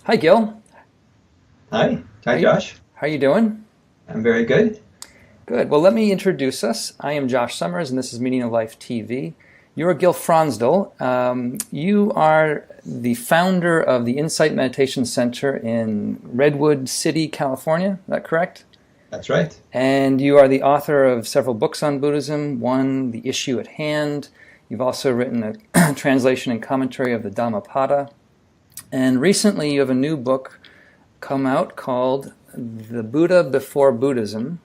Hi, Gil. Hi. How Hi, you, Josh. how you doing? I'm very good. Good. Well, let me introduce us. I am Josh Summers, and this is Meaning of Life TV. You're Gil Fronsdal. You are the founder of the Insight Meditation Center in Redwood City, California. Is that correct? That's right. And you are the author of several books on Buddhism. One, The Issue at Hand. You've also written a translation and commentary of the Dhammapada. And recently you have a new book come out called The Buddha Before Buddhism,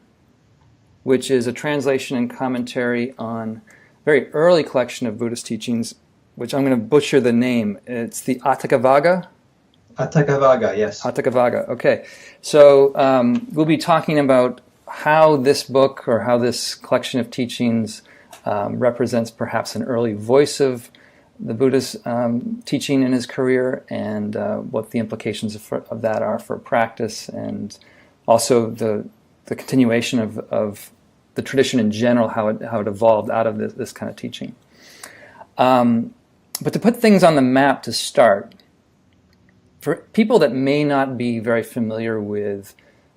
which is a translation and commentary on a very early collection of Buddhist teachings, which I'm going to butcher the name. It's the Atthakavagga? Atthakavagga, yes. Atthakavagga, okay. So we'll be talking about how this book or how this collection of teachings represents perhaps an early voice of the Buddha's teaching in his career, and what the implications of that are for practice, and also the continuation of the tradition in general, how it evolved out of this kind of teaching. But to put things on the map to start, for people that may not be very familiar with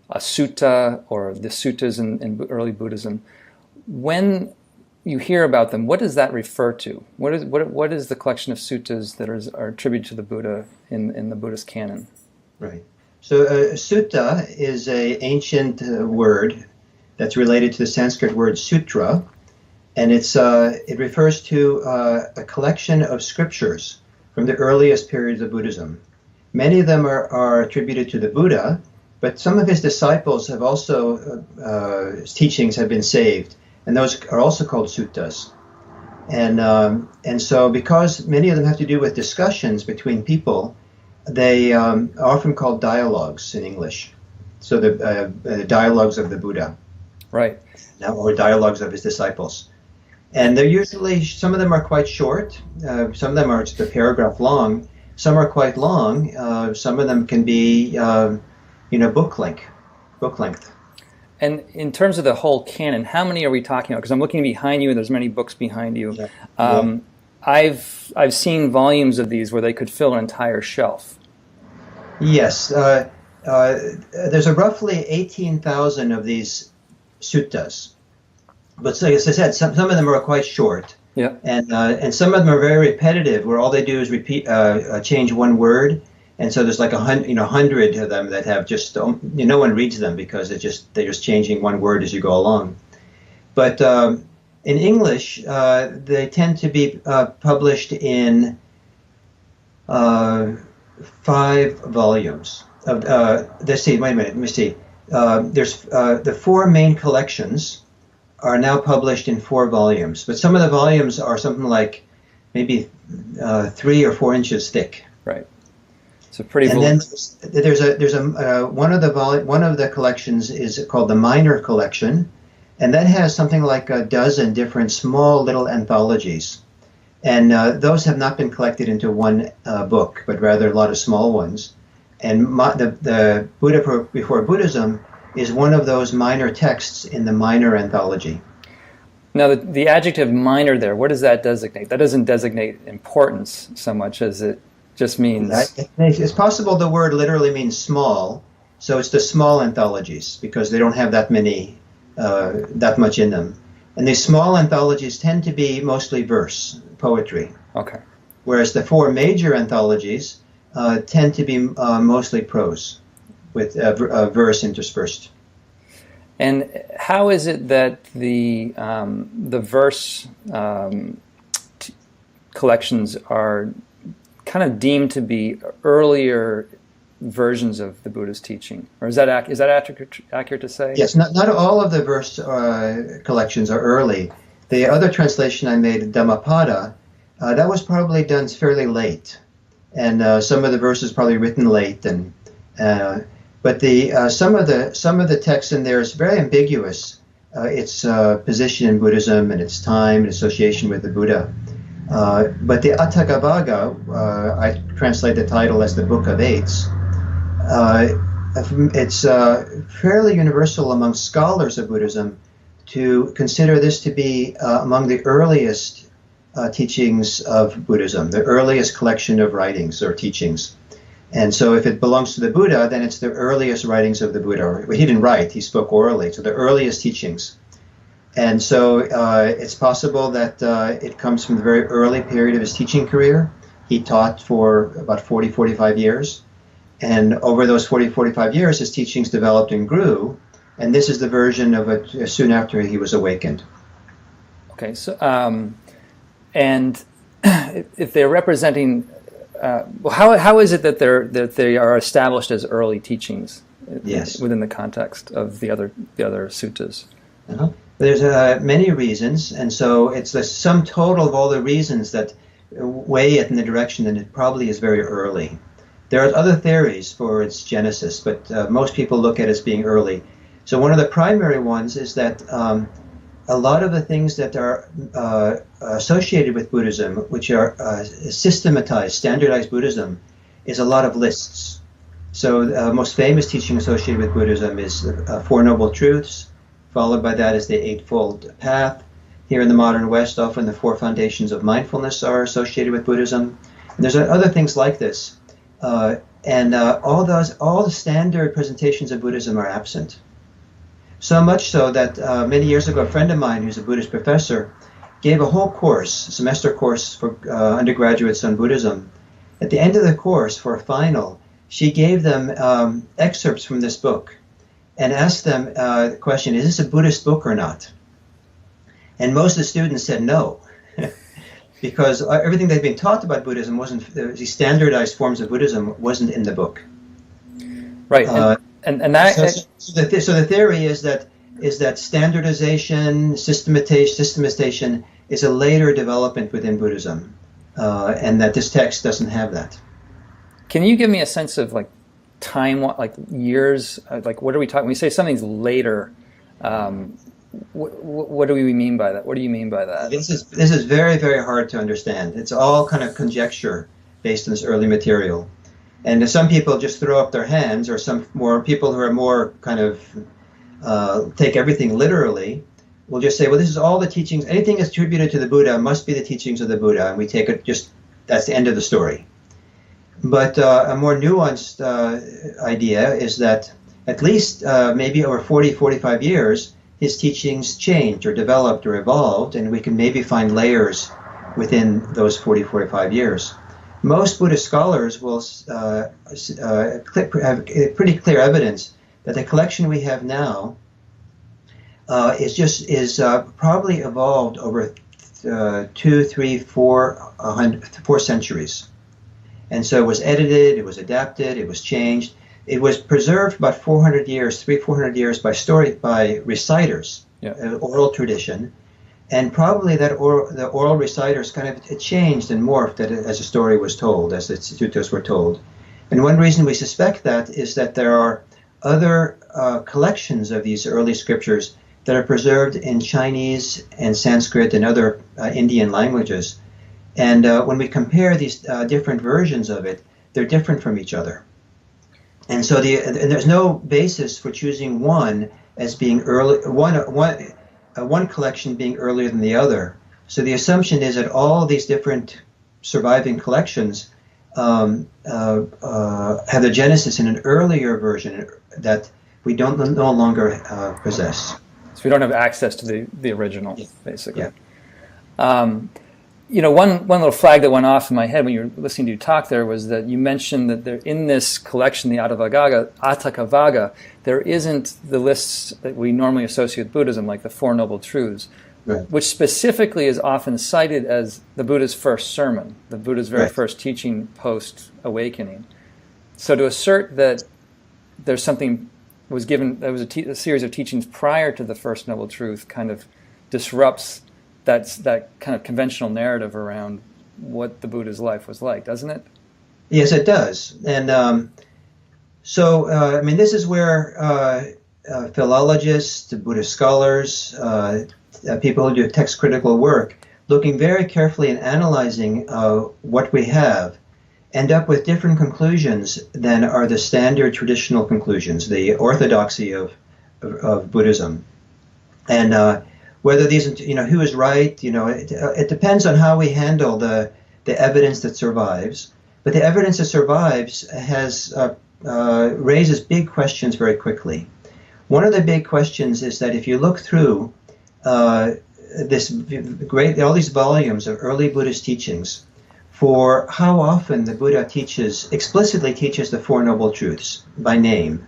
a sutta or the suttas in early Buddhism, when you hear about them, what does that refer to? What is the collection of suttas that are attributed to the Buddha in the Buddhist canon? Right. So sutta is an ancient word that's related to the Sanskrit word sutra, and it refers to a collection of scriptures from the earliest periods of Buddhism. Many of them are attributed to the Buddha, but some of his disciples have also, his teachings have been saved, and those are also called suttas. And so because many of them have to do with discussions between people, they are often called dialogues in English. So the dialogues of the Buddha. Right. Or dialogues of his disciples. And they're usually, some of them are quite short, some of them are just a paragraph long, some are quite long, some of them can be, book length. And in terms of the whole canon, how many are we talking about? Because I'm looking behind you, and there's many books behind you. Yeah. I've seen volumes of these where they could fill an entire shelf. Yes. There's a roughly 18,000 of these suttas. But so, as I said, some of them are quite short. Yeah. And some of them are very repetitive, where all they do is repeat, change one word. And so there's like 100 of them that have just, no one reads them because they're just changing one word as you go along. But in English, they tend to be published in 5 volumes. Let's see, wait a minute, let me see. There's the 4 main collections are now published in 4 volumes, but some of the volumes are something like maybe 3 or 4 inches thick. Right. So pretty. And then there's one of the collections is called the Minor Collection, and that has something like a dozen different small little anthologies, and those have not been collected into one book, but rather a lot of small ones. And the Buddha Before Buddhism is one of those minor texts in the Minor Anthology. Now, the adjective minor there, what does that designate? That doesn't designate importance so much as it just means... It's possible the word literally means small, so it's the small anthologies, because they don't have that much in them. And these small anthologies tend to be mostly verse, poetry. Okay. Whereas the 4 major anthologies tend to be mostly prose, with verse interspersed. And how is it that the verse collections are kind of deemed to be earlier versions of the Buddha's teaching? Or is that accurate to say? Yes, not all of the verse collections are early. The other translation I made, Dhammapada, that was probably done fairly late. And some of the verses probably written late, but some of the text in there is very ambiguous. Its position in Buddhism and its time and association with the Buddha. But the Atthakavagga, I translate the title as the Book of Eights. It's fairly universal among scholars of Buddhism to consider this to be among the earliest teachings of Buddhism, the earliest collection of writings or teachings. And so if it belongs to the Buddha, then it's the earliest writings of the Buddha. He didn't write, he spoke orally, so the earliest teachings. And so it's possible that it comes from the very early period of his teaching career. He taught for about 40, 45 years. And over those 40, 45 years, his teachings developed and grew. And this is the version of it soon after he was awakened. Okay, so, and if they're representing, how is it that they are established as early teachings? Yes. Within the context of the other suttas? Uh-huh. There's many reasons, and so it's the sum total of all the reasons that weigh it in the direction that it probably is very early. There are other theories for its genesis, but most people look at it as being early. So one of the primary ones is that a lot of the things that are associated with Buddhism, which are systematized, standardized Buddhism, is a lot of lists. So the most famous teaching associated with Buddhism is the Four Noble Truths, followed by that is the Eightfold Path. Here in the modern West, often the Four Foundations of Mindfulness are associated with Buddhism. And there's other things like this. All the standard presentations of Buddhism are absent. So much so that many years ago, a friend of mine who's a Buddhist professor gave a whole course, a semester course for undergraduates on Buddhism. At the end of the course, for a final, she gave them excerpts from this book and asked them the question, is this a Buddhist book or not? And most of the students said no, because everything they'd been taught about Buddhism wasn't, the standardized forms of Buddhism wasn't in the book. Right. And that, so the theory is that standardization, systematization is a later development within Buddhism, and that this text doesn't have that. Can you give me a sense of like time, like years, like what are we talking? When we say something's later, what do we mean by that? What do you mean by that? This is very, very hard to understand. It's all kind of conjecture based on this early material. And some people just throw up their hands, or some more people who are more kind of take everything literally will just say, well, this is all the teachings. Anything that's attributed to the Buddha must be the teachings of the Buddha, and we take it that's the end of the story. But a more nuanced idea is that at least maybe over 40, 45 years, his teachings changed or developed or evolved, and we can maybe find layers within those 40, 45 years. Most Buddhist scholars will have pretty clear evidence that the collection we have now is probably evolved over 2, 3, 4 centuries. And so it was edited, it was adapted, it was changed. It was preserved about 400 years, 400 years by reciters, oral tradition. And probably that the oral reciters kind of changed and morphed as the story was told, as the suttas were told. And one reason we suspect that is that there are other collections of these early scriptures that are preserved in Chinese and Sanskrit and other Indian languages. And when we compare these different versions of it, they're different from each other. And so there's no basis for choosing one as being early, one collection being earlier than the other. So the assumption is that all these different surviving collections have their genesis in an earlier version that we no longer possess. So we don't have access to the original, basically. Yeah. One little flag that went off in my head when you were listening to you talk there was that you mentioned that there, in this collection, the Atthakavagga, there isn't the lists that we normally associate with Buddhism, like the Four Noble Truths, right, which specifically is often cited as the Buddha's first sermon, the Buddha's very first teaching post-awakening. So to assert that there's something was given, there was a series of teachings prior to the First Noble Truth kind of disrupts that kind of conventional narrative around what the Buddha's life was like, doesn't it? Yes, it does. And this is where philologists, Buddhist scholars, people who do text critical work, looking very carefully and analyzing what we have, end up with different conclusions than are the standard traditional conclusions, the orthodoxy of Buddhism. And whether these, who is right, it depends on how we handle the evidence that survives. But the evidence that survives raises big questions very quickly. One of the big questions is that if you look through all these volumes of early Buddhist teachings, for how often the Buddha explicitly teaches the Four Noble Truths by name,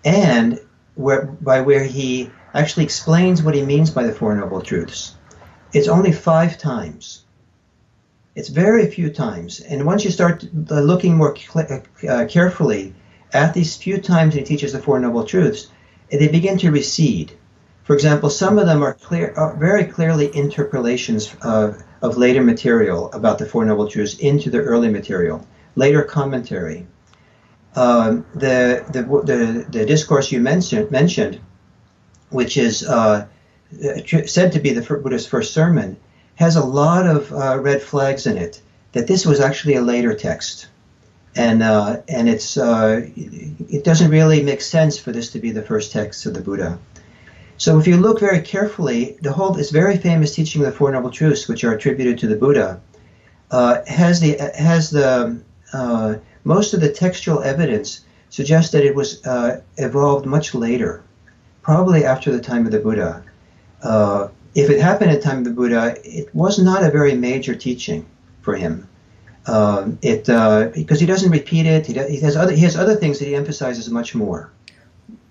and where he actually explains what he means by the Four Noble Truths, it's only 5 times. It's very few times. And once you start looking more carefully at these few times he teaches the Four Noble Truths, they begin to recede. For example, some of them are very clearly interpolations of later material about the Four Noble Truths into the early material, later commentary. The discourse you mentioned, which is said to be the Buddha's first sermon, has a lot of red flags in it, that this was actually a later text. And it doesn't really make sense for this to be the first text of the Buddha. So if you look very carefully, this very famous teaching of the Four Noble Truths, which are attributed to the Buddha, most of the textual evidence suggests that it was evolved much later, probably after the time of the Buddha. If it happened at the time of the Buddha, it was not a very major teaching for him. Because he doesn't repeat it, he has other things that he emphasizes much more.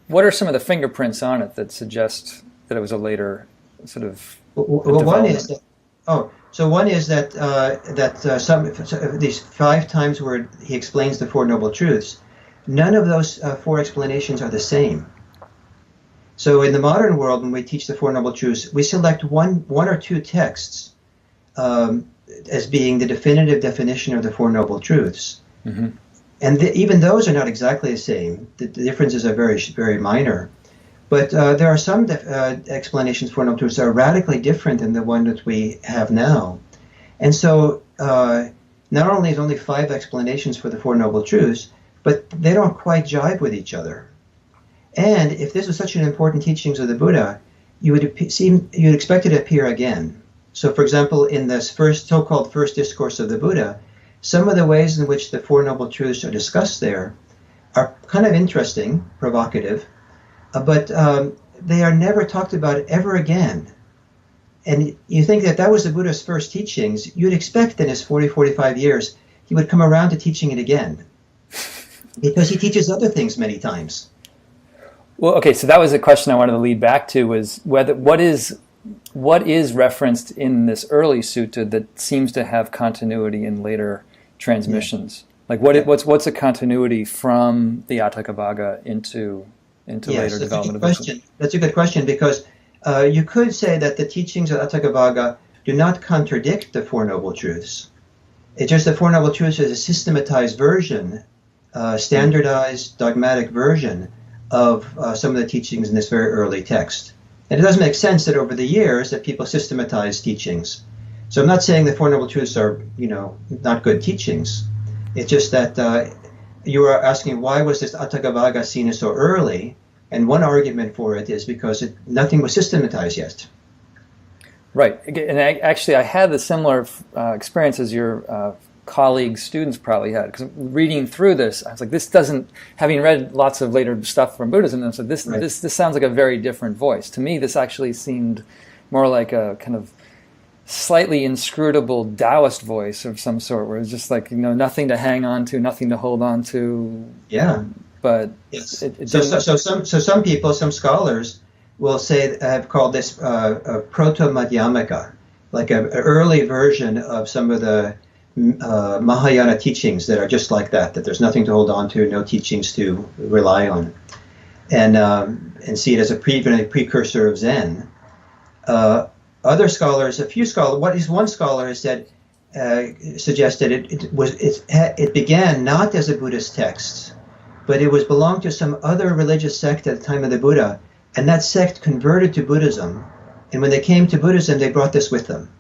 What are some of the fingerprints on it that suggest that it was a later sort of well, one is that some of these 5 times where he explains the Four Noble Truths, none of those 4 explanations are the same. So in the modern world, when we teach the Four Noble Truths, we select one or two texts as being the definitive definition of the Four Noble Truths. Mm-hmm. And even those are not exactly the same. The differences are very, very minor. But there are some explanations for Noble Truths that are radically different than the one that we have now. And so not only is only 5 explanations for the Four Noble Truths, but they don't quite jive with each other. And if this was such an important teachings of the Buddha, you'd expect it to appear again. So, for example, in this so-called first discourse of the Buddha, some of the ways in which the Four Noble Truths are discussed there are kind of interesting, provocative, but they are never talked about ever again. And you think that was the Buddha's first teachings, you'd expect in his 45 years, he would come around to teaching it again. Because he teaches other things many times. Well, okay, so that was a question I wanted to lead back to, was what is referenced in this early sutta that seems to have continuity in later transmissions? Like what's a continuity from the Atthakavagga into later development of Buddhism? That's a good question, because you could say that the teachings of Atthakavagga do not contradict the Four Noble Truths. It's just the Four Noble Truths is a systematized version, standardized dogmatic version of some of the teachings in this very early text. And it does make sense that over the years that people systematize teachings. So I'm not saying the Four Noble Truths are, not good teachings. It's just that you are asking, why was this Atthakavagga seen as so early? And one argument for it is because nothing was systematized yet. Right. And I had the similar experience as your colleagues, students probably had. Because reading through this, I was like, having read lots of later stuff from Buddhism, and so this sounds like a very different voice. To me, this actually seemed more like a kind of slightly inscrutable Taoist voice of some sort, where it's just like, nothing to hang on to, nothing to hold on to. Yeah. But yes. Some people, some scholars will have called this proto-madhyamaka, like an early version of some of the Mahayana teachings that are just like that there''s nothing to hold on to, no teachings to rely on, and see it as a precursor of Zen. Other scholars, one scholar has suggested it began not as a Buddhist text, but it belonged to some other religious sect at the time of the Buddha, and that sect converted to Buddhism, and when they came to Buddhism, they brought this with them.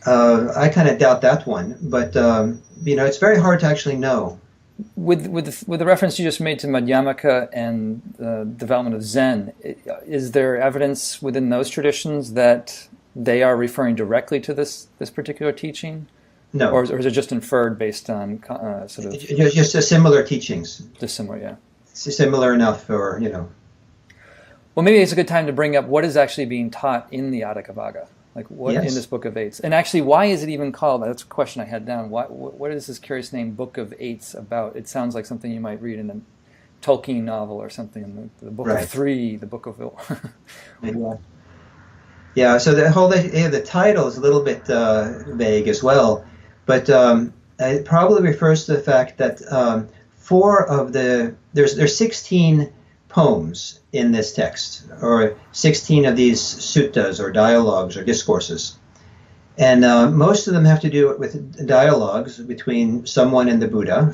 I kind of doubt that one, but it's very hard to actually know. With the reference you just made to Madhyamaka and the development of Zen, is there evidence within those traditions that they are referring directly to this particular teaching? No. Or is it just inferred based on sort of... Just similar teachings. Just similar, yeah. Similar enough, or, Well, maybe it's a good time to bring up what is actually being taught in the Adhikavagga, like what in this Book of Eights. And actually, why is it even called, that's a question I had down, what is this curious name, Book of Eights, about? It sounds like something you might read in a Tolkien novel or something, the Book of Three, the Book of... Yeah, so the whole the title is a little bit vague as well, but it probably refers to the fact that there's 16 poems in this text, or 16 of these suttas, or dialogues, or discourses. And most of them have to do with dialogues between someone and the Buddha,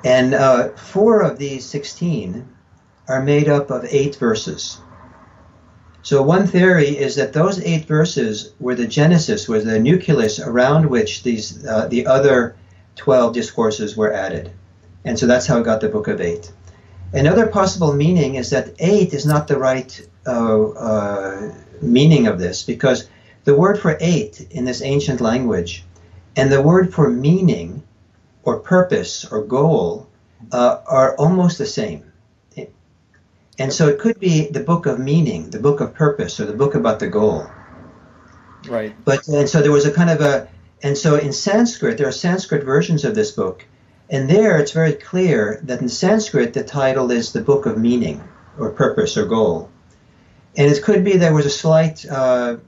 and 4 of these 16 are made up of 8 verses. So one theory is that those 8 verses were the genesis, was the nucleus around which the other 12 discourses were added. And so that's how it got the Book of Eight. Another possible meaning is that 8 is not the right meaning of this, because the word for 8 in this ancient language and the word for meaning or purpose or goal are almost the same. And so it could be the book of meaning, the book of purpose, or the book about the goal. Right. And so there was a kind of and so in Sanskrit, there are Sanskrit versions of this book. And there it's very clear that in Sanskrit, the title is the book of meaning, or purpose, or goal. And it could be there was a slight, for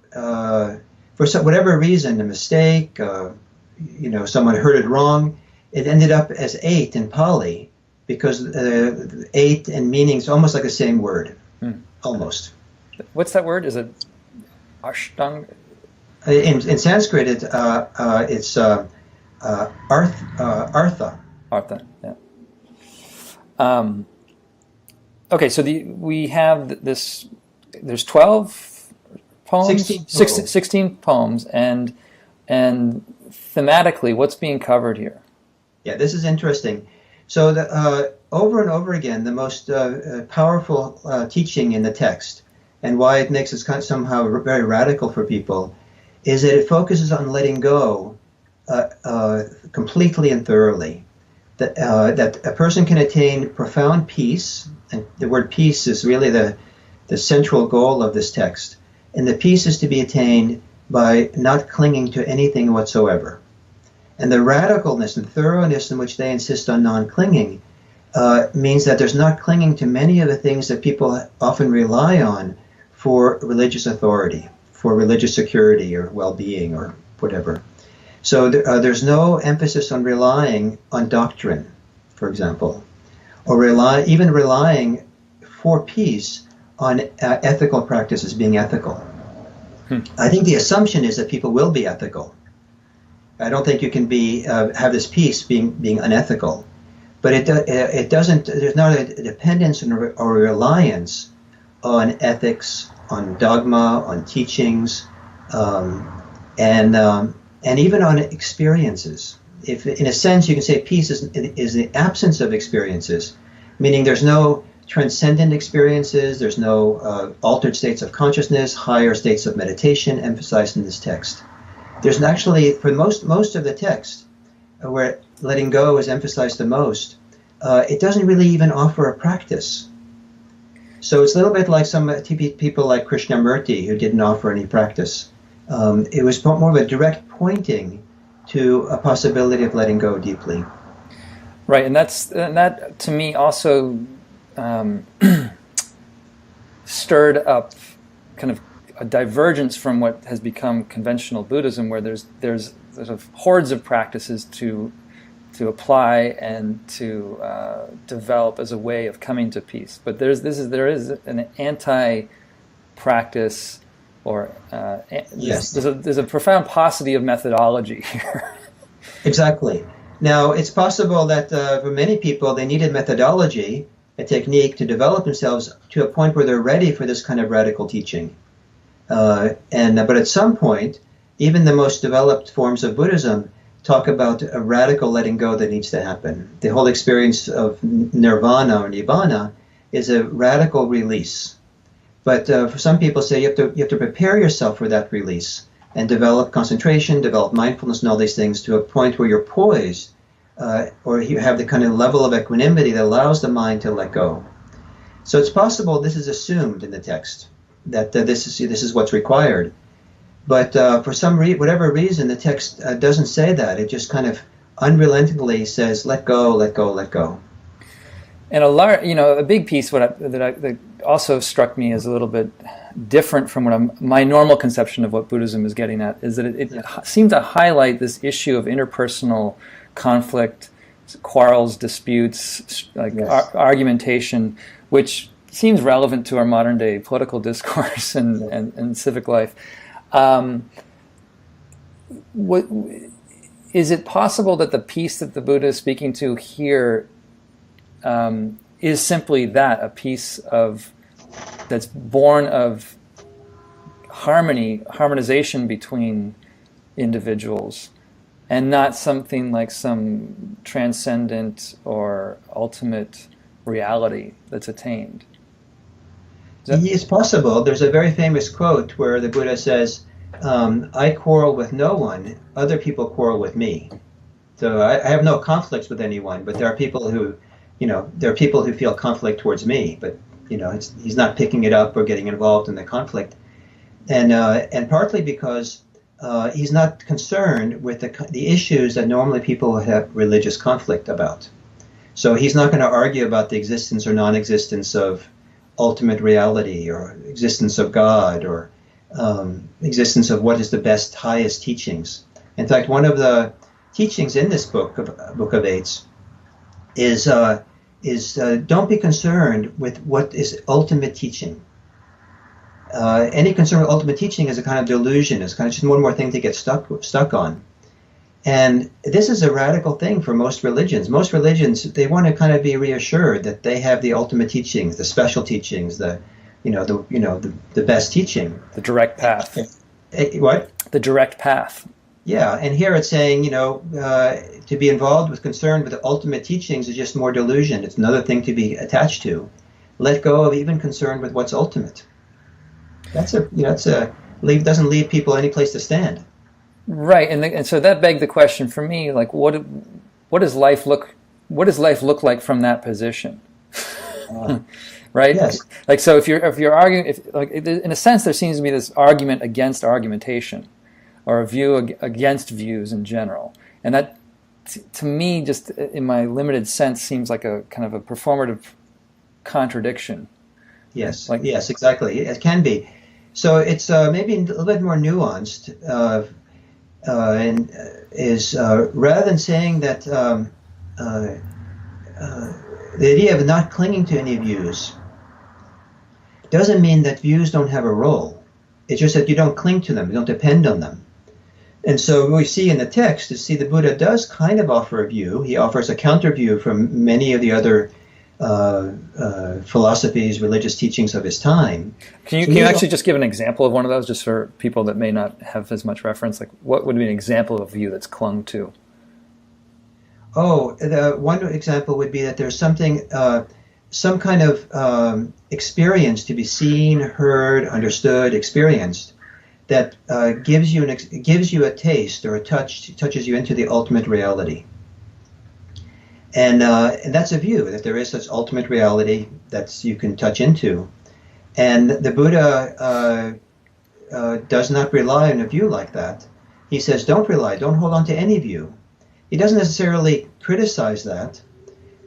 whatever reason, a mistake, someone heard it wrong. It ended up as 8 in Pali, because 8 and meaning is almost like the same word, almost. What's that word? Is it ashtang? In Sanskrit, it's artha. Artha, yeah. Okay, so we have this. There's 12 poems, 16 poems, and thematically, what's being covered here? Yeah, this is interesting. So over and over again, the most powerful teaching in the text, and why it makes it somehow very radical for people, is that it focuses on letting go completely and thoroughly. That a person can attain profound peace, and the word peace is really the central goal of this text. And the peace is to be attained by not clinging to anything whatsoever. And the radicalness and thoroughness in which they insist on non-clinging means that there's not clinging to many of the things that people often rely on for religious authority, for religious security or well-being or whatever. So there's no emphasis on relying on doctrine, for example, or even relying for peace on ethical practices being ethical. I think the assumption is that people will be ethical. I don't think you can have this peace being unethical, but it doesn't. There's not a dependence or a reliance on ethics, on dogma, on teachings, and even on experiences. If, in a sense, you can say peace is the absence of experiences, meaning there's no transcendent experiences, there's no altered states of consciousness, higher states of meditation emphasized in this text. There's actually, for most of the text, where letting go is emphasized the most, it doesn't really even offer a practice. So it's a little bit like some people like Krishnamurti, who didn't offer any practice. It was more of a direct pointing to a possibility of letting go deeply. Right, and that to me also stirred up kind of a divergence from what has become conventional Buddhism, where there's sort of hordes of practices to apply and to develop as a way of coming to peace. But there is an anti-practice, or yes, there's a profound paucity of methodology here. Exactly. Now, it's possible that for many people they needed methodology, a technique to develop themselves to a point where they're ready for this kind of radical teaching. But at some point, even the most developed forms of Buddhism talk about a radical letting go that needs to happen. The whole experience of nirvana or nibbana is a radical release. But for some people say you have to prepare yourself for that release and develop concentration, develop mindfulness, and all these things to a point where you're poised, or you have the kind of level of equanimity that allows the mind to let go. So it's possible this is assumed in the text, that this is what's required. But for whatever reason, the text doesn't say that. It just kind of unrelentingly says, let go, let go, let go. And a big piece that also struck me as a little bit different from my normal conception of what Buddhism is getting at is that it seemed to highlight this issue of interpersonal conflict, quarrels, disputes, argumentation, which seems relevant to our modern day political discourse and civic life. Is it possible that the piece that the Buddha is speaking to here is simply that, a piece that's born of harmonization between individuals, and not something like some transcendent or ultimate reality that's attained? It's possible. There's a very famous quote where the Buddha says, I quarrel with no one, other people quarrel with me. So I have no conflicts with anyone, but there are people who feel conflict towards me, but he's not picking it up or getting involved in the conflict, and partly because he's not concerned with the issues that normally people have religious conflict about. So he's not going to argue about the existence or non-existence of ultimate reality, or existence of God, or existence of what is the best, highest teachings. In fact, one of the teachings in this Book of Eights is don't be concerned with what is ultimate teaching. Any concern with ultimate teaching is a kind of delusion. It's kind of just one more thing to get stuck on. And this is a radical thing for most religions. Most religions, they want to kind of be reassured that they have the ultimate teachings, the special teachings, the best teaching. The direct path. What? The direct path. Yeah, and here it's saying, to be involved with concern with the ultimate teachings is just more delusion. It's another thing to be attached to. Let go of even concern with what's ultimate. Doesn't leave people any place to stand. Right, and so that begged the question for me, like, what does life look like from that position? Right? Yes. Like, so if you're arguing, in a sense, there seems to be this argument against argumentation, or a view against views in general, and that, to me, just in my limited sense, seems like a kind of a performative contradiction. Yes. Yes, exactly. It can be. So it's maybe a little bit more nuanced. And is rather than saying that the idea of not clinging to any views doesn't mean that views don't have a role. It's just that you don't cling to them, you don't depend on them. And so what we see in the text is, the Buddha does kind of offer a view. He offers a counter view from many of the other philosophies, religious teachings of his time. Can you actually just give an example of one of those, just for people that may not have as much reference? Like, what would be an example of a view that's clung to? One example would be that there's something, some kind of experience to be seen, heard, understood, experienced, that gives you a taste or a touch, touches you into the ultimate reality. And that's a view, that there is such ultimate reality that you can touch into. And the Buddha does not rely on a view like that. He says, don't hold on to any view. He doesn't necessarily criticize that,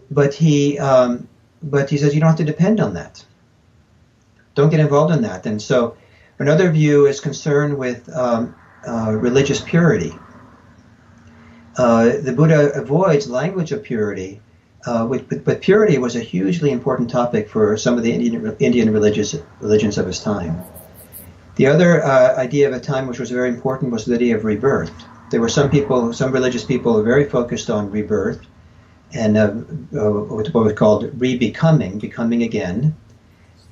but he says you don't have to depend on that. Don't get involved in that. And so another view is concerned with religious purity. The Buddha avoids language of purity, but purity was a hugely important topic for some of the Indian religions of his time. The other idea of a time which was very important was the idea of rebirth. There were some religious people who were very focused on rebirth and what was called re-becoming, becoming again.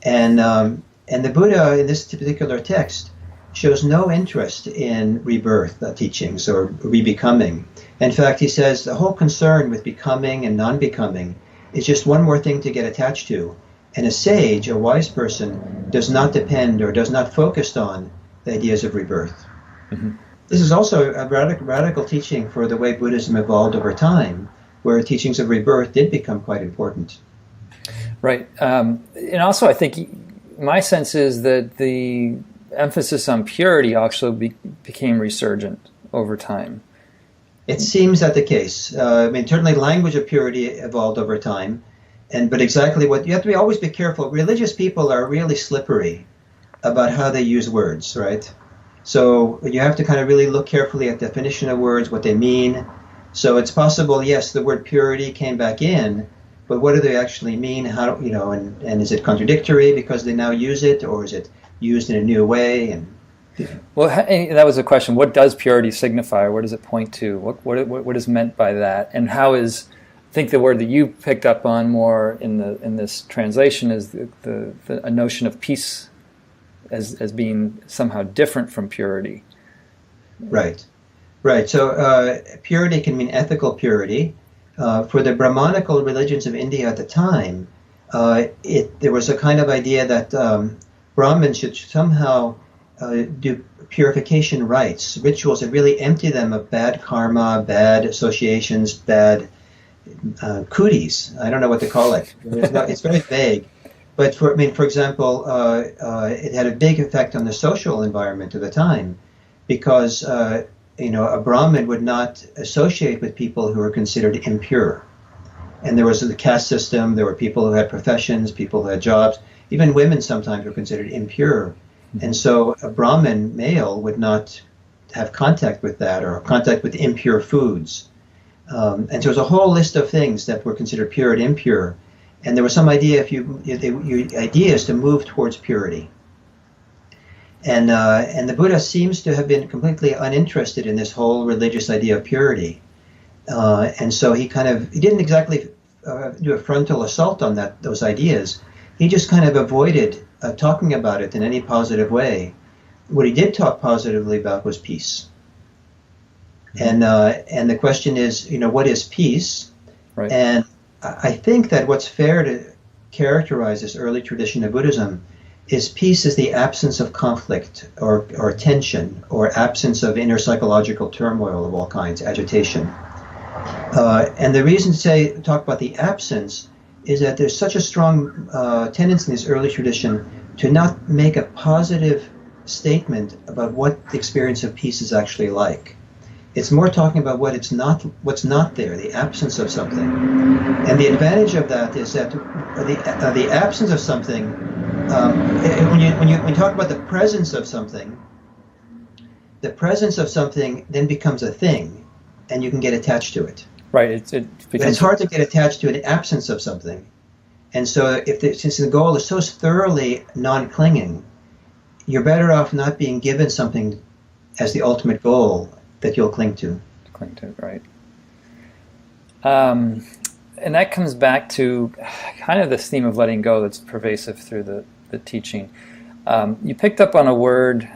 And the Buddha, in this particular text, shows no interest in rebirth teachings or re-becoming. In fact, he says the whole concern with becoming and non-becoming is just one more thing to get attached to. And a sage, a wise person, does not depend or does not focus on the ideas of rebirth. Mhm. This is also a radical teaching for the way Buddhism evolved over time, where teachings of rebirth did become quite important. Right. And also, I think my sense is that the emphasis on purity also became resurgent over time. It seems that the case. I mean, certainly language of purity evolved over time, but exactly what you have to always be careful. Religious people are really slippery about how they use words, right? So you have to kind of really look carefully at the definition of words, what they mean. So it's possible, yes, the word purity came back in, but what do they actually mean? How, and is it contradictory because they now use it, or is it used in a new way? And well, that was a question. What does purity signify? What does it point to? What is meant by that? And how is? I think the word that you picked up on more in this translation is a notion of peace as being somehow different from purity. Right. So purity can mean ethical purity. For the Brahmanical religions of India at the time, there was a kind of idea that Brahmins should somehow do purification rites, rituals that really empty them of bad karma, bad associations, bad cooties. I don't know what to call it. It's very vague. But for example, it had a big effect on the social environment of the time, because a Brahmin would not associate with people who were considered impure. And there was the caste system. There were people who had professions, people who had jobs. Even women sometimes were considered impure. And so a Brahmin male would not have contact with that, or contact with impure foods. And so there was a whole list of things that were considered pure and impure. And there was some idea, idea is to move towards purity. And the Buddha seems to have been completely uninterested in this whole religious idea of purity. And so he didn't exactly do a frontal assault on those ideas. He just kind of avoided talking about it in any positive way. What he did talk positively about was peace. And the question is, what is peace? Right. And I think that what's fair to characterize this early tradition of Buddhism is peace is the absence of conflict or tension, or absence of inner psychological turmoil of all kinds, agitation. And the reason to talk about the absence is that there's such a strong tendency in this early tradition to not make a positive statement about what the experience of peace is actually like. It's more talking about what's not there, the absence of something. And the advantage of that is that the absence of something, when you talk about the presence of something then becomes a thing, and you can get attached to it. Right. But it's hard to get attached to an absence of something. And so since the goal is so thoroughly non-clinging, you're better off not being given something as the ultimate goal that you'll cling to. Right. And that comes back to kind of this theme of letting go that's pervasive through the teaching. You picked up on a word,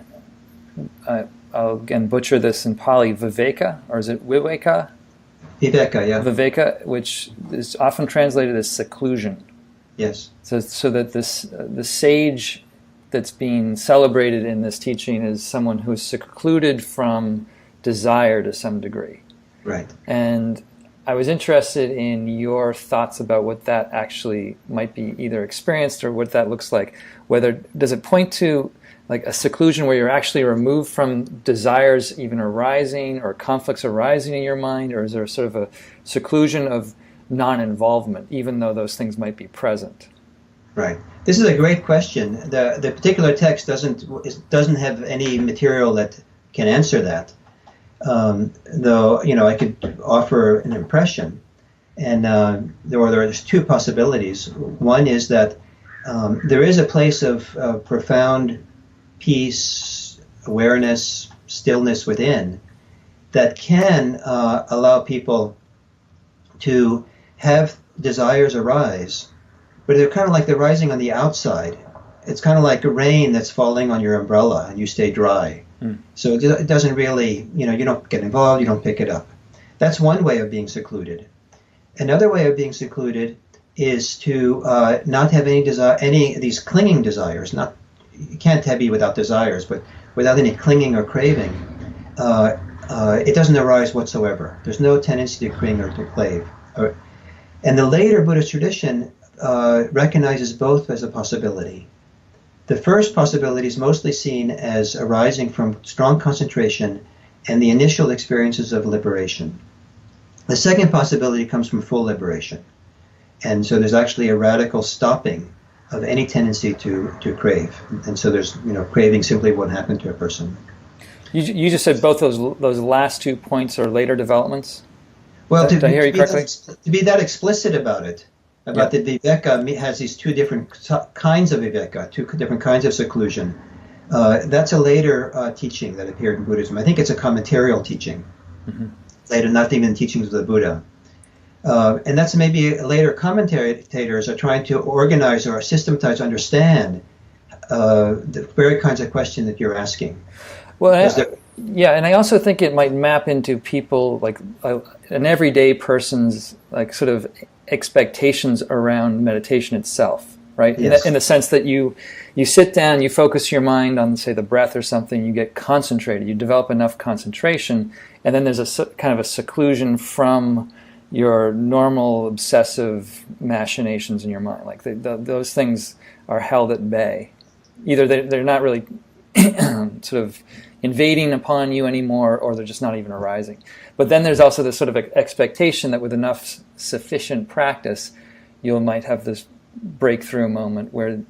I'll again butcher this in Pali, viveka, or is it viveka? Viveka, yeah. Viveka, which is often translated as seclusion. Yes. So that the sage that's being celebrated in this teaching is someone who's secluded from desire to some degree. Right. And I was interested in your thoughts about what that actually might be either experienced or what that looks like. Does it point to like a seclusion where you're actually removed from desires even arising or conflicts arising in your mind, or is there sort of a seclusion of non-involvement even though those things might be present? Right. This is a great question. The particular text doesn't have any material that can answer that. Though I could offer an impression, and there's two possibilities. One is that there is a place of profound peace, awareness, stillness within that can allow people to have desires arise, but they're kind of like they're rising on the outside. It's kind of like rain that's falling on your umbrella and you stay dry. So it doesn't really, you don't get involved, you don't pick it up. That's one way of being secluded. Another way of being secluded is to not have any of these clinging desires. You can't be without desires, but without any clinging or craving. it doesn't arise whatsoever. There's no tendency to cling or to clave. And the later Buddhist tradition recognizes both as a possibility. The first possibility is mostly seen as arising from strong concentration and the initial experiences of liberation. The second possibility comes from full liberation. And so there's actually a radical stopping of any tendency to crave. And so there's, craving simply won't happen to a person. You just said both those last 2 points are later developments? Well, did I hear you correctly? To be that explicit about it, about the viveka has these two different kinds of viveka, two different kinds of seclusion. That's a later teaching that appeared in Buddhism. I think it's a commentarial teaching, later, not even teachings of the Buddha. And that's maybe later commentators are trying to organize or systematize, understand the very kinds of question that you're asking. Well, and I also think it might map into people, like an everyday person's sort of expectations around meditation itself, right? Yes. In the sense that you sit down, you focus your mind on, say, the breath or something, you get concentrated, you develop enough concentration, and then there's a kind of a seclusion from your normal obsessive machinations in your mind. Like those things are held at bay. Either they're not really sort of invading upon you anymore, or they're just not even arising. But then there's also this sort of expectation that with enough sufficient practice, you might have this breakthrough moment where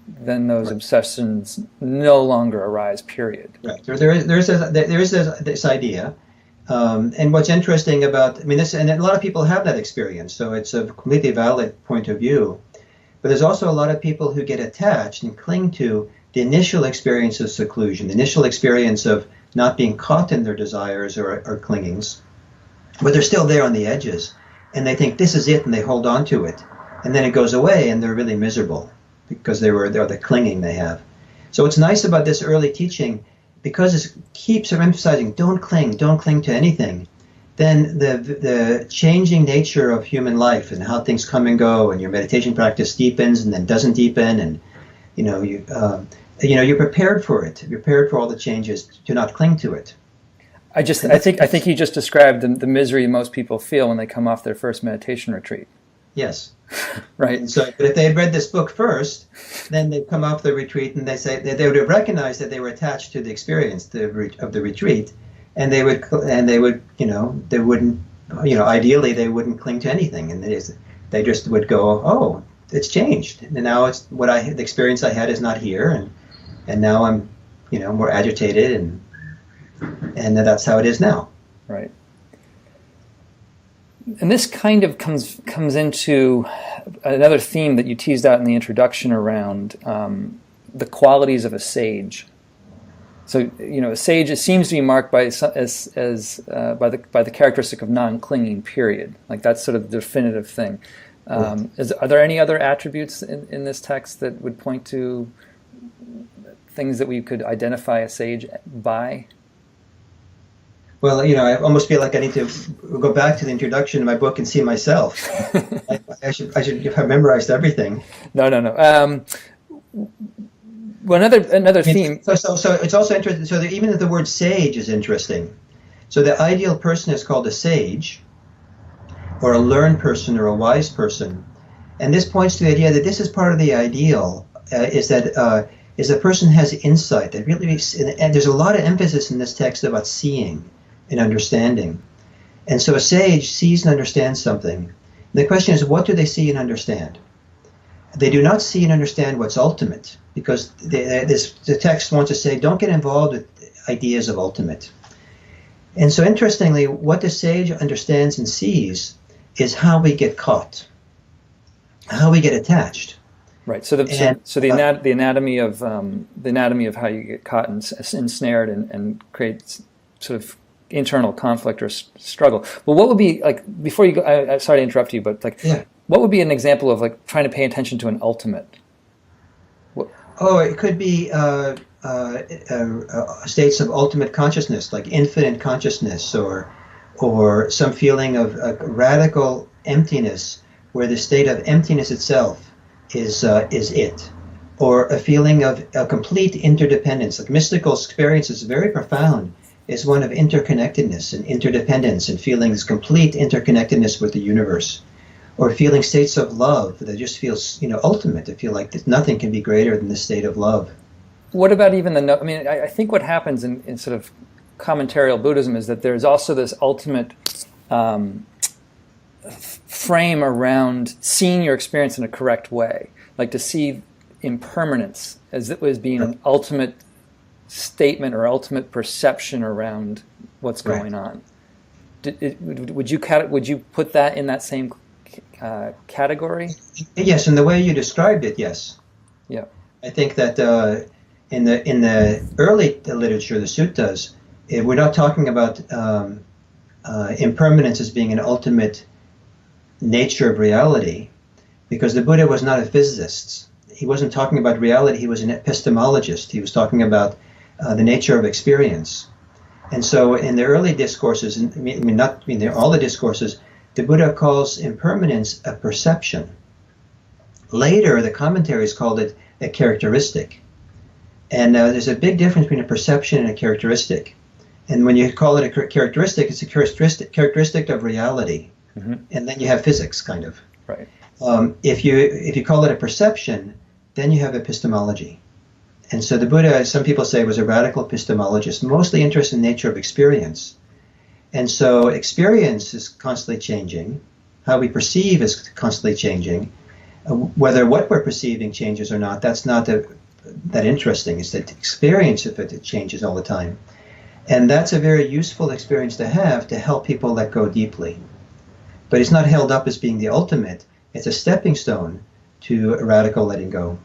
then those obsessions no longer arise, period. Right. There is this idea. And what's interesting about, and a lot of people have that experience, so it's a completely valid point of view. But there's also a lot of people who get attached and cling to the initial experience of seclusion, the initial experience of not being caught in their desires or clingings, but they're still there on the edges, and they think this is it, and they hold on to it, and then it goes away, and they're really miserable because they're the clinging they have. So what's nice about this early teaching, because it keeps emphasizing don't cling to anything, then the changing nature of human life and how things come and go, and your meditation practice deepens and then doesn't deepen, and you're prepared for it. You're prepared for all the changes to not cling to it. I think you just described the misery most people feel when they come off their first meditation retreat. Yes. Right. And so, but if they had read this book first, then they'd come off the retreat and they would have recognized that they were attached to the experience of the retreat, and they would ideally they wouldn't cling to anything, and they just would go, oh, it's changed, and now it's the experience I had is not here, and now I'm more agitated, and that's how it is now. Right. And this kind of comes into another theme that you teased out in the introduction around the qualities of a sage. So, a sage, it seems to be marked by the characteristic of non-clinging, period. Like that's sort of the definitive thing. Are there any other attributes in this text that would point to things that we could identify a sage by? Well, I almost feel like I need to go back to the introduction of my book and see myself. I should have memorized everything. No. Well, another theme. So it's also interesting. So even the word sage is interesting. So the ideal person is called a sage, or a learned person, or a wise person, and this points to the idea that this is part of the ideal. Is a person has insight that really, and there's a lot of emphasis in this text about seeing and understanding. And so a sage sees and understands something. The question is, what do they see and understand? They do not see and understand what's ultimate, because the text wants to say, don't get involved with ideas of ultimate. And so interestingly, what the sage understands and sees is how we get caught, how we get attached. Right. So the anatomy of how you get caught and ensnared and create sort of internal conflict or struggle. Well, what would be, like, before you go, I'm sorry to interrupt you, but what would be an example of like trying to pay attention to an ultimate? It could be states of ultimate consciousness, like infinite consciousness, or some feeling of radical emptiness, where the state of emptiness itself is it, or a feeling of a complete interdependence. Like mystical experience is very profound, is one of interconnectedness and interdependence and feeling this complete interconnectedness with the universe, or feeling states of love that just feels, ultimate, to feel like that nothing can be greater than the state of love. What about even I think what happens in sort of commentarial Buddhism is that there's also this ultimate frame around seeing your experience in a correct way, like to see impermanence as being an ultimate statement or ultimate perception around what's going on. Would you put that in that same category? Yes, in the way you described it, yes. Yeah. I think that in the early literature, the suttas, we're not talking about impermanence as being an ultimate nature of reality, because the Buddha was not a physicist. He wasn't talking about reality. He was an epistemologist. He was talking about the nature of experience. And so in the early discourses, all the discourses, the Buddha calls impermanence a perception. Later, the commentaries called it a characteristic. And there's a big difference between a perception and a characteristic. And when you call it a characteristic, it's a characteristic of reality. Mm-hmm. And then you have physics, kind of. Right. If you call it a perception, then you have epistemology. And so the Buddha, some people say, was a radical epistemologist, mostly interested in the nature of experience. And so experience is constantly changing. How we perceive is constantly changing. Whether what we're perceiving changes or not, that's not that interesting. It's the experience of it changes all the time. And that's a very useful experience to have to help people let go deeply. But it's not held up as being the ultimate. It's a stepping stone to a radical letting go.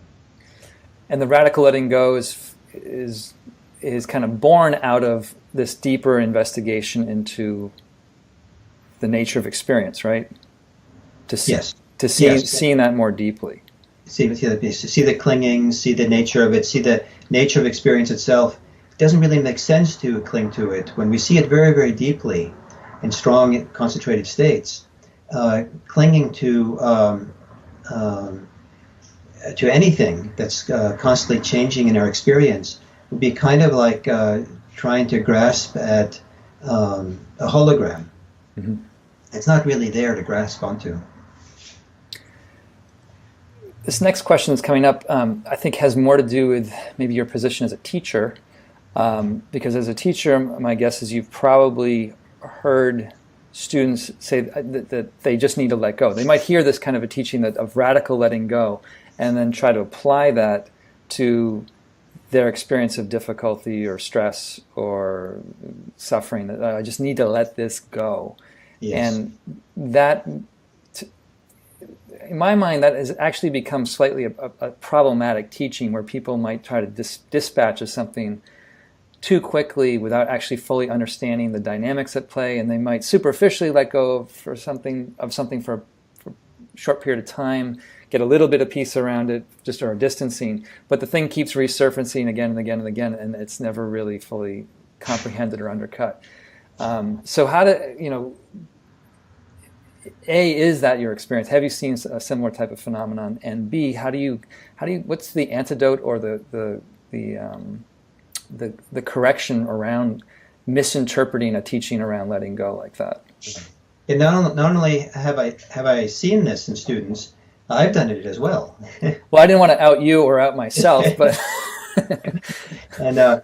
And the radical letting go is kind of born out of this deeper investigation into the nature of experience, right? Yes. Seeing that more deeply. See the clinging, see the nature of it, see the nature of experience itself. It doesn't really make sense to cling to it. When we see it very, very deeply in strong, concentrated states, clinging to anything that's constantly changing in our experience would be kind of like trying to grasp at a hologram. Mm-hmm. It's not really there to grasp onto. This next question that's coming up, I think, has more to do with maybe your position as a teacher. Because as a teacher, my guess is you've probably heard students say that they just need to let go. They might hear this kind of a teaching of radical letting go, and then try to apply that to their experience of difficulty or stress or suffering. That I just need to let this go. Yes. And that, in my mind, that has actually become slightly a problematic teaching, where people might try to dispatch of something too quickly without actually fully understanding the dynamics at play, and they might superficially let go of something for a short period of time, get a little bit of peace around it, just or distancing, but the thing keeps resurfacing again and again and again, and it's never really fully comprehended or undercut. So how do, A, is that your experience? Have you seen a similar type of phenomenon? And B, how do you what's the antidote or the correction around misinterpreting a teaching around letting go like that? And not only have I seen this in students, I've done it as well. Well, I didn't want to out you or out myself, but and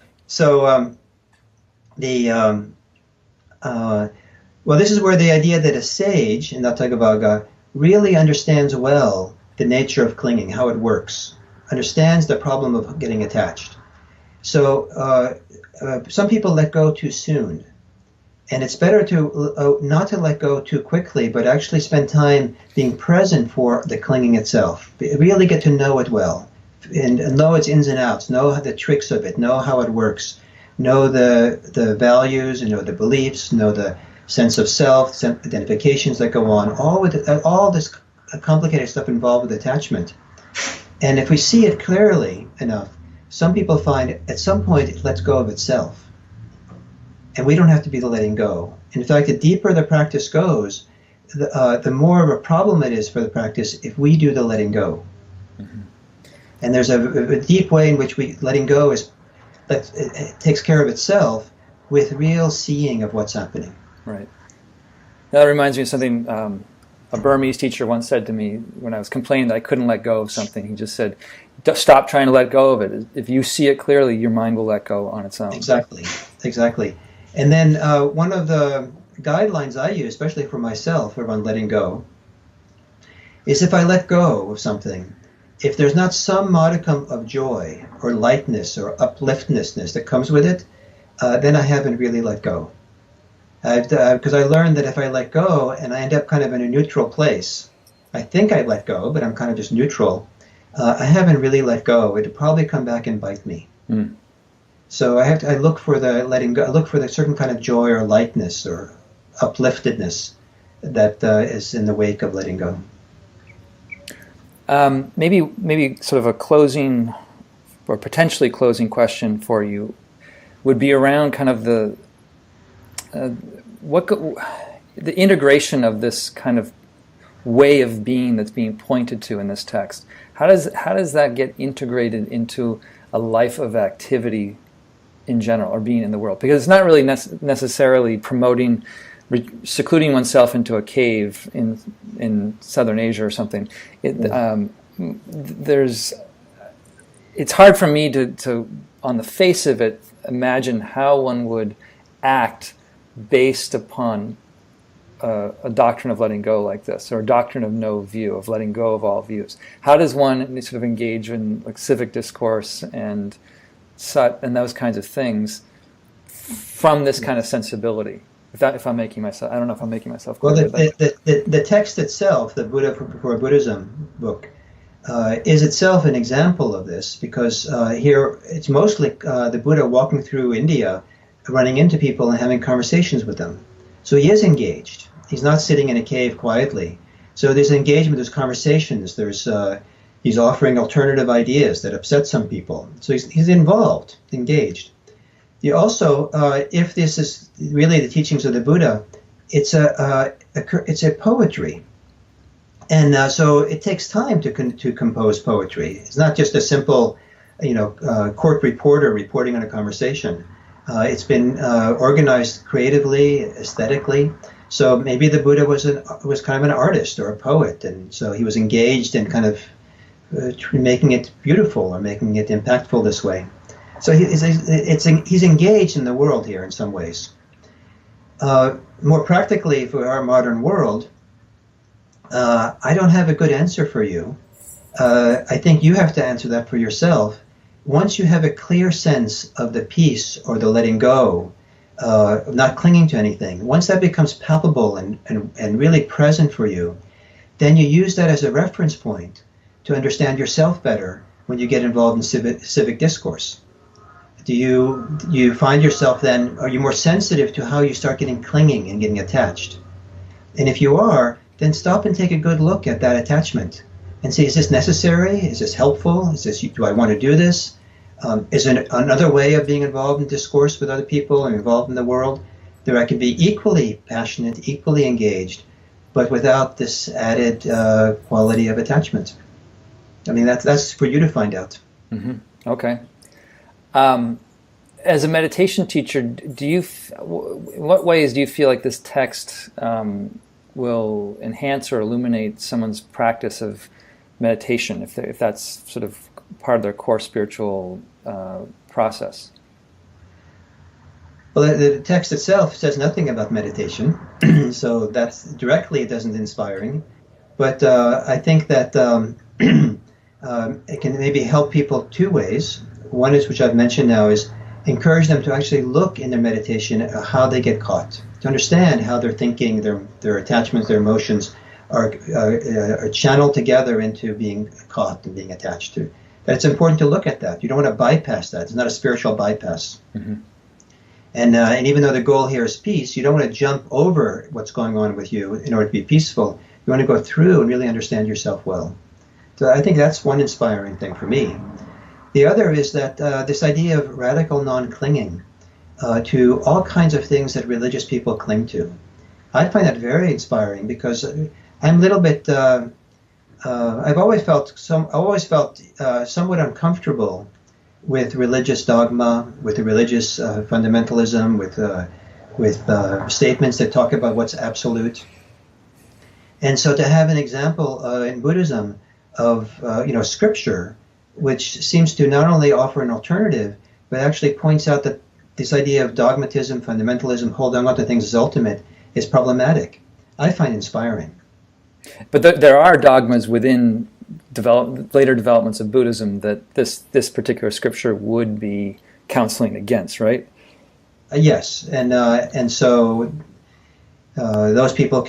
well, this is where the idea that a sage in Nattagavaga really understands well the nature of clinging, how it works, understands the problem of getting attached. So some people let go too soon, and it's better to not to let go too quickly, but actually spend time being present for the clinging itself. Really get to know it well, and know its ins and outs, know the tricks of it, know how it works, know the values, know the beliefs, know the sense of self, identifications that go on, all this complicated stuff involved with attachment. And if we see it clearly enough, some people find at some point it lets go of itself. And we don't have to be the letting go. In fact, the deeper the practice goes, the more of a problem it is for the practice if we do the letting go. Mm-hmm. And there's a deep way in which letting go it takes care of itself with real seeing of what's happening. Right. That reminds me of something a Burmese teacher once said to me when I was complaining that I couldn't let go of something. He just said, stop trying to let go of it. If you see it clearly, your mind will let go on its own. Exactly. And then one of the guidelines I use, especially for myself around letting go, is if I let go of something, if there's not some modicum of joy or lightness or upliftness that comes with it, then I haven't really let go. Because I learned that if I let go and I end up kind of in a neutral place, I think I let go, but I'm kind of just neutral, I haven't really let go. It'll probably come back and bite me. Mm. So I look for the letting go. I look for the certain kind of joy or lightness or upliftedness that is in the wake of letting go. Maybe sort of a closing or potentially closing question for you would be around kind of the integration of this kind of way of being that's being pointed to in this text. How does that get integrated into a life of activity in general, or being in the world? Because it's not really necessarily promoting secluding oneself into a cave in Southern Asia or something. It's hard for me to on the face of it imagine how one would act based upon a doctrine of letting go like this, or a doctrine of no view, of letting go of all views. How does one sort of engage in like civic discourse and those kinds of things from this kind of sensibility? If I'm making myself, I don't know if I'm making myself clear. Well, the text itself, the Buddha for Buddhism book, is itself an example of this, because here it's mostly the Buddha walking through India, running into people and having conversations with them. So he is engaged. He's not sitting in a cave quietly. So there's engagement, there's conversations, he's offering alternative ideas that upset some people. So he's involved, engaged. You also, if this is really the teachings of the Buddha, it's a poetry. And so it takes time to compose poetry. It's not just a simple, court reporter reporting on a conversation. It's been organized creatively, aesthetically. So maybe the Buddha was kind of an artist or a poet, and so he was engaged in kind of making it beautiful or making it impactful this way. So he's engaged in the world here in some ways. More practically, for our modern world, I don't have a good answer for you. I think you have to answer that for yourself. Once you have a clear sense of the peace or the letting go, not clinging to anything, once that becomes palpable and really present for you, then you use that as a reference point to understand yourself better when you get involved in civic discourse. Do you find yourself then, are you more sensitive to how you start getting clinging and getting attached? And if you are, then stop and take a good look at that attachment and see, is this necessary? Is this helpful? Do I want to do this? Is it another way of being involved in discourse with other people and involved in the world? There I can be equally passionate, equally engaged, but without this added quality of attachment. I mean, that's for you to find out. Mm-hmm. Okay. As a meditation teacher, in what ways do you feel like this text will enhance or illuminate someone's practice of meditation, if that's sort of part of their core spiritual process? Well, the text itself says nothing about meditation, so that's directly it isn't inspiring. But I think that it can maybe help people two ways. One is, which I've mentioned now, is encourage them to actually look in their meditation at how they get caught, to understand how their thinking, their attachments, their emotions are channeled together into being caught and being attached to. That it's important to look at that. You don't want to bypass that. It's not a spiritual bypass. Mm-hmm. And even though the goal here is peace, you don't want to jump over what's going on with you in order to be peaceful. You want to go through and really understand yourself well. So I think that's one inspiring thing for me. The other is that this idea of radical non-clinging to all kinds of things that religious people cling to. I find that very inspiring because I'm a little bit. I've always felt somewhat uncomfortable with religious dogma, with the religious fundamentalism, with statements that talk about what's absolute. And so to have an example in Buddhism of scripture, which seems to not only offer an alternative, but actually points out that this idea of dogmatism, fundamentalism, holding on to things as ultimate, is problematic, I find inspiring. But there are dogmas within later developments of Buddhism that this particular scripture would be counseling against, right? Yes, and so those people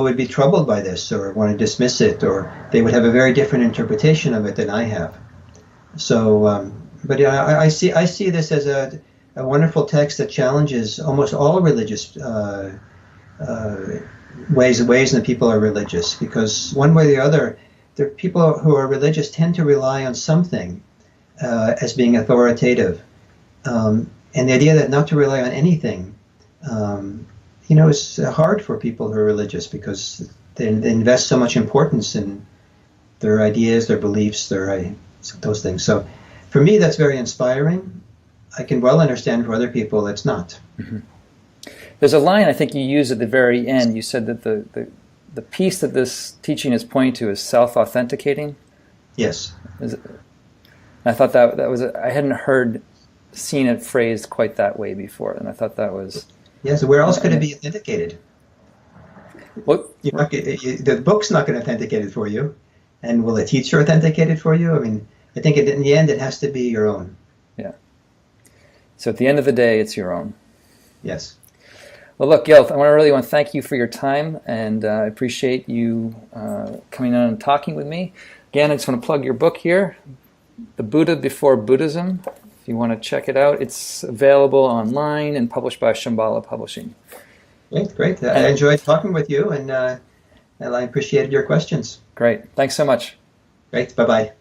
would be troubled by this, or want to dismiss it, or they would have a very different interpretation of it than I have. So, but I see this as a wonderful text that challenges almost all religious ways that people are religious, because one way or the other, the people who are religious tend to rely on something as being authoritative, and the idea that not to rely on anything, is hard for people who are religious, because they invest so much importance in their ideas, their beliefs, those things. So, for me, that's very inspiring. I can well understand for other people it's not. Mm-hmm. There's a line I think you used at the very end. You said that the piece that this teaching is pointing to is self-authenticating. Yes. I thought that was I hadn't seen it phrased quite that way before, and I thought that was. Yes. Where else could it be authenticated? What? The book's not going to authenticate it for you, and will a teacher authenticate it for you? I mean, I think in the end it has to be your own. Yeah. So at the end of the day, it's your own. Yes. Well, look, Gil, I really want to thank you for your time, and I appreciate you coming on and talking with me. Again, I just want to plug your book here, The Buddha Before Buddhism. If you want to check it out, it's available online and published by Shambhala Publishing. Great. I enjoyed talking with you, and I appreciated your questions. Great. Thanks so much. Great. Bye-bye.